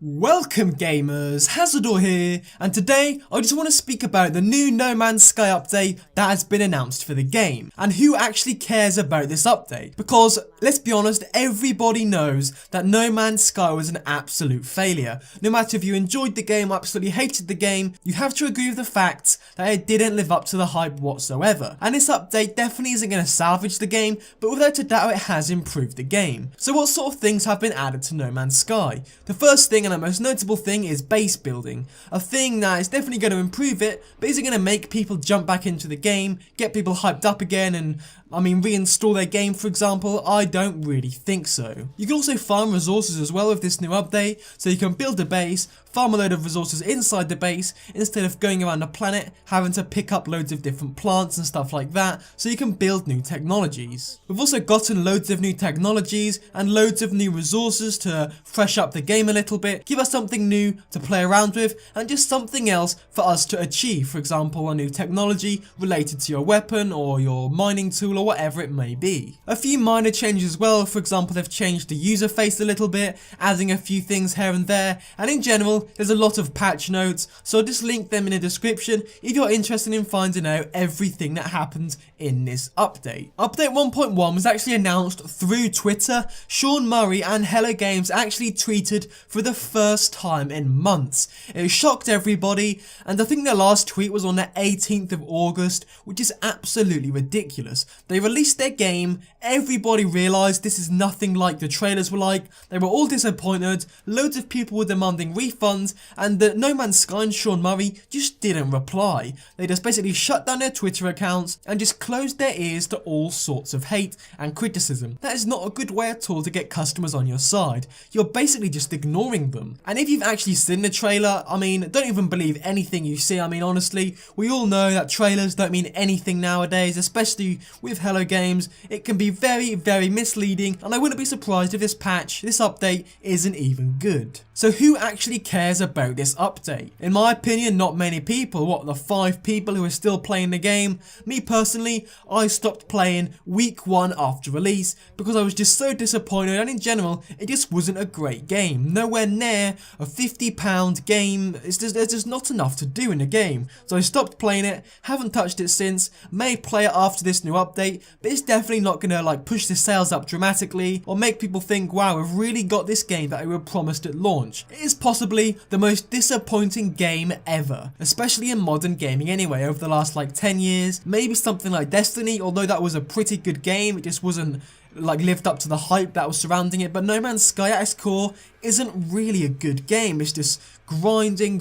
Welcome gamers, Hazzador here, and today I just want to speak about the new No Man's Sky update that has been announced for the game, and who actually cares about this update, because let's be honest, everybody knows that No Man's Sky was an absolute failure. No matter if you enjoyed the game or absolutely hated the game, you have to agree with the fact that it didn't live up to the hype whatsoever, and this update definitely isn't going to salvage the game, but without a doubt it has improved the game. So what sort of things have been added to No Man's Sky? The first thing and the most notable thing is base building, a thing that is definitely going to improve it, but is it going to make people jump back into the game, get people hyped up again and reinstall their game for example? I don't really think so. You can also farm resources as well with this new update, so you can build a base, farm a load of resources inside the base instead of going around the planet having to pick up loads of different plants and stuff like that, so you can build new technologies. We've also gotten loads of new technologies and loads of new resources to fresh up the game a little bit, give us something new to play around with and just something else for us to achieve, for example a new technology related to your weapon or your mining tool or whatever it may be. A few minor changes as well, for example they've changed the user face a little bit, adding a few things here and there, and in general there's a lot of patch notes, so I'll just link them in the description if you're interested in finding out everything that happened in this update. Update 1.1 was actually announced through Twitter. Sean Murray and Hello Games actually tweeted for the first time in months. It shocked everybody, and I think their last tweet was on the 18th of August, which is absolutely ridiculous. They released their game, everybody realised this is nothing like the trailers were like, they were all disappointed, loads of people were demanding refunds, and the No Man's Sky and Sean Murray just didn't reply. They just basically shut down their Twitter accounts and just closed their ears to all sorts of hate and criticism. That is not a good way at all to get customers on your side. You're basically just ignoring them. And if you've actually seen the trailer, don't even believe anything you see. Honestly, we all know that trailers don't mean anything nowadays, especially with Hello Games. It can be very, very misleading, and I wouldn't be surprised if this patch, this update, isn't even good. So who actually cares about this update? In my opinion, not many people. What, the 5 people who are still playing the game? Me personally, I stopped playing week 1 after release because I was just so disappointed, and in general, it just wasn't a great game. Nowhere near a £50 game. There's just not enough to do in the game. So I stopped playing it, haven't touched it since, may play it after this new update, but it's definitely not gonna push the sales up dramatically or make people think, wow, we've really got this game that we were promised at launch. It is possibly the most disappointing game ever, especially in modern gaming anyway, over the last 10 years. Maybe something like Destiny, although that was a pretty good game, it just wasn't lived up to the hype that was surrounding it. But No Man's Sky at its core isn't really a good game. It's just grinding,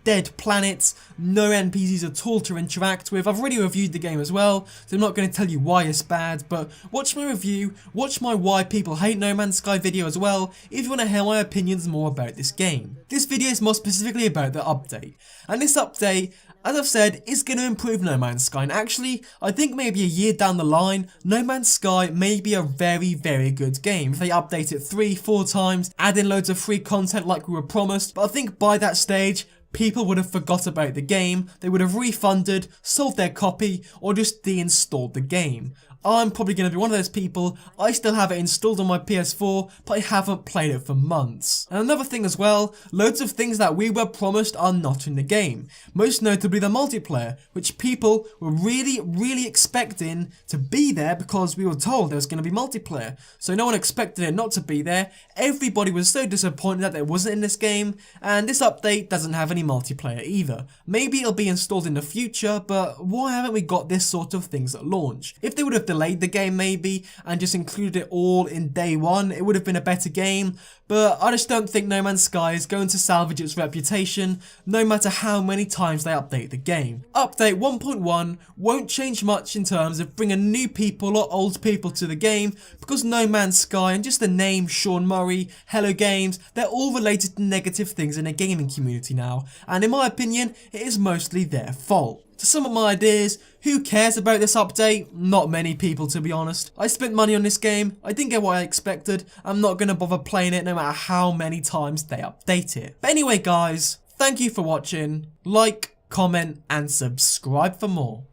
dead planets, no NPCs at all to interact with. I've already reviewed the game as well, so I'm not going to tell you why it's bad, but watch my review, watch my why people hate No Man's Sky video as well, if you want to hear my opinions more about this game. This video is more specifically about the update, and this update, as I've said, is going to improve No Man's Sky, and actually, I think maybe a year down the line, No Man's Sky may be a very, very good game. If they update it 3-4 times, add in loads of free content like we were promised, but I think by that stage, people would have forgot about the game, they would have refunded, sold their copy, or just deinstalled the game. I'm probably going to be one of those people. I still have it installed on my PS4, but I haven't played it for months. And another thing as well, loads of things that we were promised are not in the game. Most notably the multiplayer, which people were really expecting to be there because we were told there was going to be multiplayer. So no one expected it not to be there. Everybody was so disappointed that it wasn't in this game, and this update doesn't have any multiplayer either. Maybe it'll be installed in the future, but why haven't we got this sort of things at launch? If they would have delayed the game maybe and just included it all in day 1, it would have been a better game, but I just don't think No Man's Sky is going to salvage its reputation no matter how many times they update the game. Update 1.1 won't change much in terms of bringing new people or old people to the game, because No Man's Sky and just the name Sean Murray, Hello Games, they're all related to negative things in the gaming community now, and in my opinion it is mostly their fault. To sum up my ideas, who cares about this update? Not many people, to be honest. I spent money on this game, I didn't get what I expected, I'm not going to bother playing it no matter how many times they update it. But anyway guys, thank you for watching, like, comment and subscribe for more.